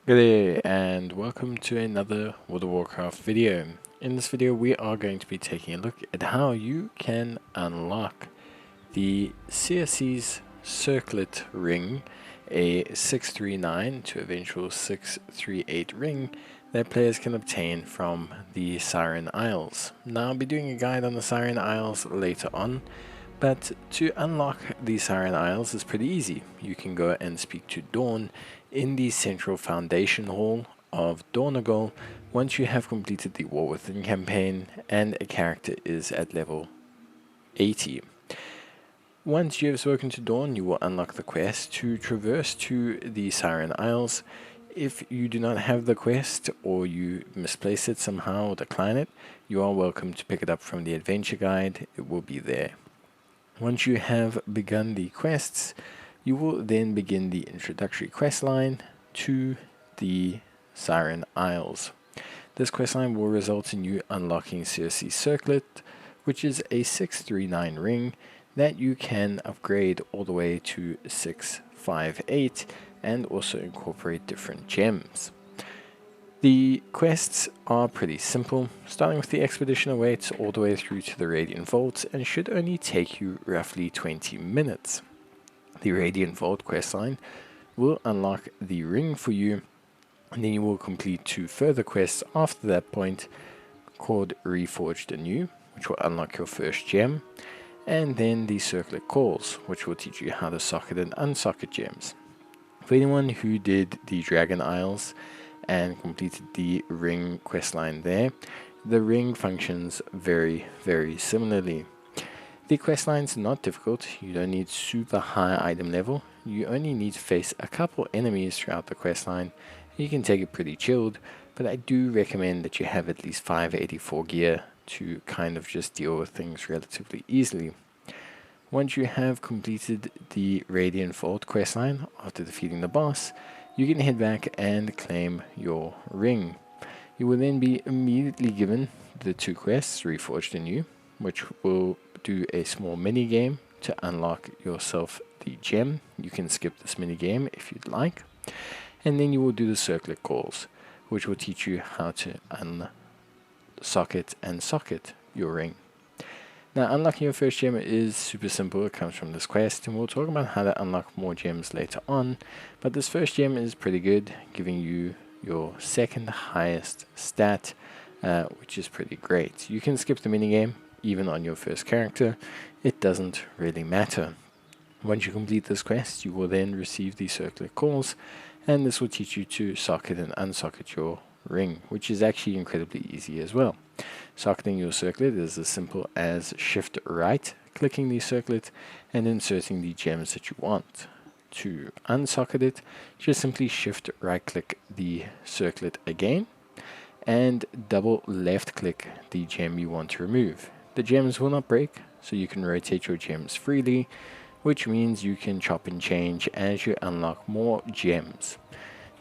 Good day and welcome to another World of Warcraft video. In this video we are going to be taking a look at how you can unlock the Cyrce'S Circlet ring, a 639 to eventual 638 ring that players can obtain from the Siren Isles. Now I'll be doing a guide on the Siren Isles later on, but to unlock the Siren Isles is pretty easy. You can go and speak to Dawn in the central foundation hall of Dornogal once you have completed the War Within campaign and a character is at level 80. Once you have spoken to Dawn, you will unlock the quest to traverse to the Siren Isles. If you do not have the quest or you misplace it somehow or decline it, you are welcome to pick it up from the adventure guide. It will be there. Once you have begun the quests, you will then begin the introductory quest line to the Siren Isles. This quest line will result in you unlocking Cyrce'S Circlet, which is a 639 ring that you can upgrade all the way to 658 and also incorporate different gems. The quests are pretty simple, starting with the expedition awaits all the way through to the Radiant Vault and should only take you roughly 20 minutes. The Radiant Vault questline will unlock the ring for you, and then you will complete 2 further quests after that point called Reforged Anew, which will unlock your first gem, and then the Circlet Calls, which will teach you how to socket and unsocket gems. For anyone who did the Dragon Isles and completed the ring questline there, the ring functions very similarly. The questline's not difficult. You don't need super high item level. You only need to face a couple enemies throughout the questline. You can take it pretty chilled, but I do recommend that you have at least 584 gear to kind of just deal with things relatively easily. Once you have completed the Radiant Vault questline after defeating the boss, you can head back and claim your ring. You will then be immediately given the 2 quests, Reforged Anew, which will do a small mini game to unlock yourself the gem. You can skip this mini game if you'd like. And then you will do the Circlet Calls, which will teach you how to unsocket and socket your ring. Now, unlocking your first gem is super simple. It comes from this quest, and we'll talk about how to unlock more gems later on. But this first gem is pretty good, giving you your second highest stat, which is pretty great. You can skip the minigame, even on your first character. It doesn't really matter. Once you complete this quest, you will then receive the Circlet Calls, and this will teach you to socket and unsocket your ring, which is actually incredibly easy as well. Socketing your circlet is as simple as shift right, clicking the circlet and inserting the gems that you want. To unsocket it, just simply shift right click the circlet again and double left click the gem you want to remove. The gems will not break, so you can rotate your gems freely, which means you can chop and change as you unlock more gems.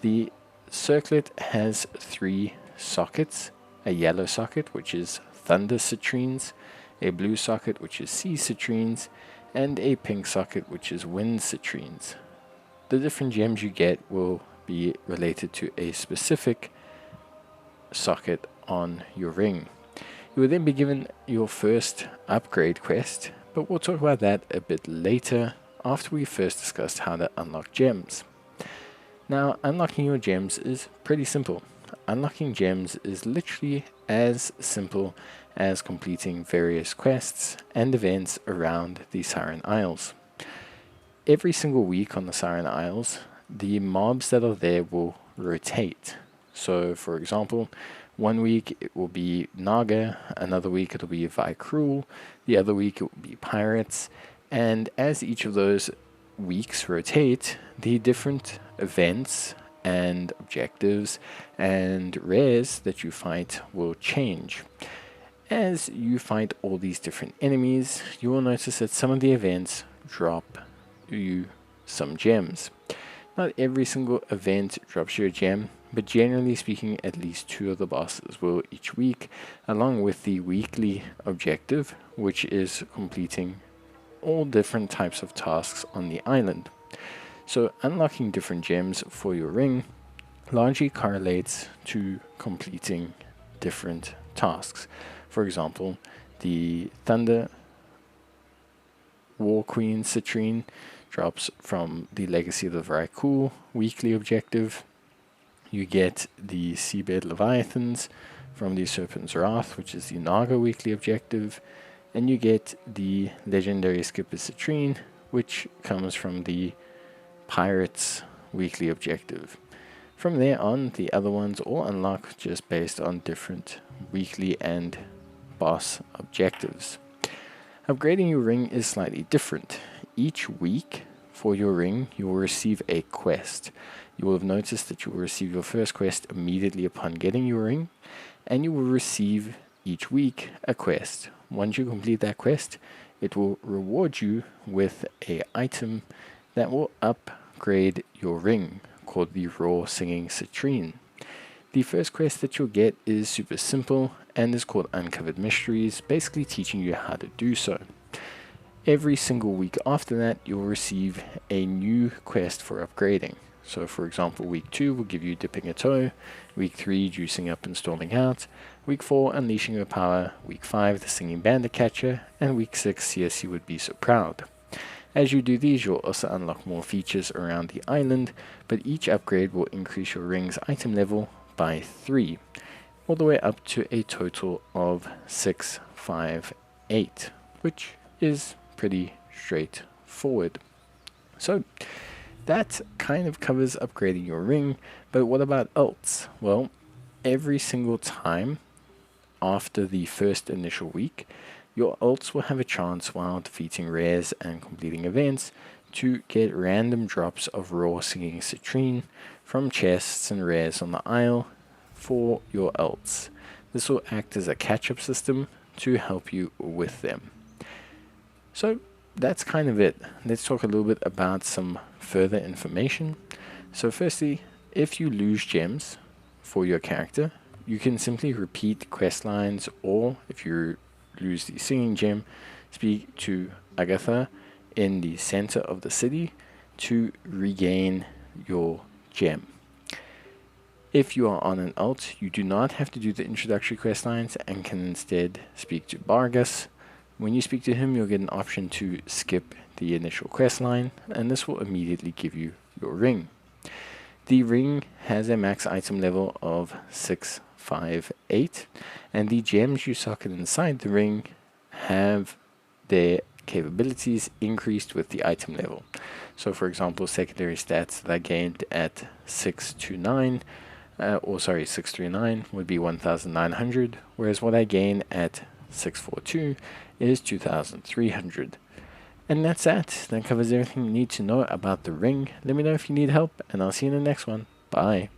The circlet has 3 sockets: a yellow socket, which is Thunder Citrines, a blue socket, which is Sea Citrines, and a pink socket, which is Wind Citrines. The different gems you get will be related to a specific socket on your ring. You will then be given your first upgrade quest, but we'll talk about that a bit later after we first discussed how to unlock gems. Now, unlocking your gems is pretty simple. Unlocking gems is literally as simple as completing various quests and events around the Siren Isles. Every single week on the Siren Isles, the mobs that are there will rotate. So, for example, one week it will be Naga, another week it will be Vicruel, the other week it will be Pirates, and as each of those weeks rotate, the different events and objectives and rares that you fight will change. As you fight all these different enemies, you will notice that some of the events drop you some gems. Not every single event drops you a gem, but generally speaking, at least 2 of the bosses will each week, along with the weekly objective, which is completing all different types of tasks on the island. So unlocking different gems for your ring largely correlates to completing different tasks. For example, the Thunder War Queen Citrine drops from the Legacy of the Vrykul weekly objective. You get the Seabed Leviathans from the Serpent's Wrath, which is the Naga weekly objective, and you get the Legendary Skipper Citrine, which comes from the Pirates weekly objective. From there on, the other ones all unlock just based on different weekly and boss objectives. Upgrading your ring is slightly different. Each week for your ring, you will receive a quest. You will have noticed that you will receive your first quest immediately upon getting your ring, and you will receive each week a quest. Once you complete that quest, it will reward you with an item that will upgrade your ring, called the Raw Singing Citrine. The first quest that you'll get is super simple and is called Uncovered Mysteries, basically teaching you how to do so. Every single week after that, you'll receive a new quest for upgrading. So for example, week 2 will give you Dipping a Toe, week 3 Juicing Up and Storming Out, week 4 Unleashing Your Power, week 5 the Singing Bandit Catcher, and week 6 CSC Would Be So Proud. As you do these, you'll also unlock more features around the island, but each upgrade will increase your ring's item level by 3, all the way up to a total of 6, 5, 8, which is pretty straightforward. So that kind of covers upgrading your ring, but what about ults? Well, every single time after the first initial week, your ults will have a chance while defeating rares and completing events to get random drops of Raw Singing Citrine from chests and rares on the Isle for your ults. This will act as a catch-up system to help you with them. So that's kind of it. Let's talk a little bit about some further information. So firstly, if you lose gems for your character, you can simply repeat quest lines, or if you lose the singing gem, speak to Agatha in the center of the city to regain your gem. If you are on an ult, you do not have to do the introductory quest lines and can instead speak to Bargus. When you speak to him, you'll get an option to skip the initial quest line, and this will immediately give you your ring. The ring has a max item level of 6, 5, 8, and the gems you socket inside the ring have their capabilities increased with the item level. So for example, secondary stats that I gained at 6 through 9 would be 1900, whereas what I gain at 642 is 2300. And that's that. That covers everything you need to know about the ring. Let me know if you need help, and I'll see you in the next one. Bye.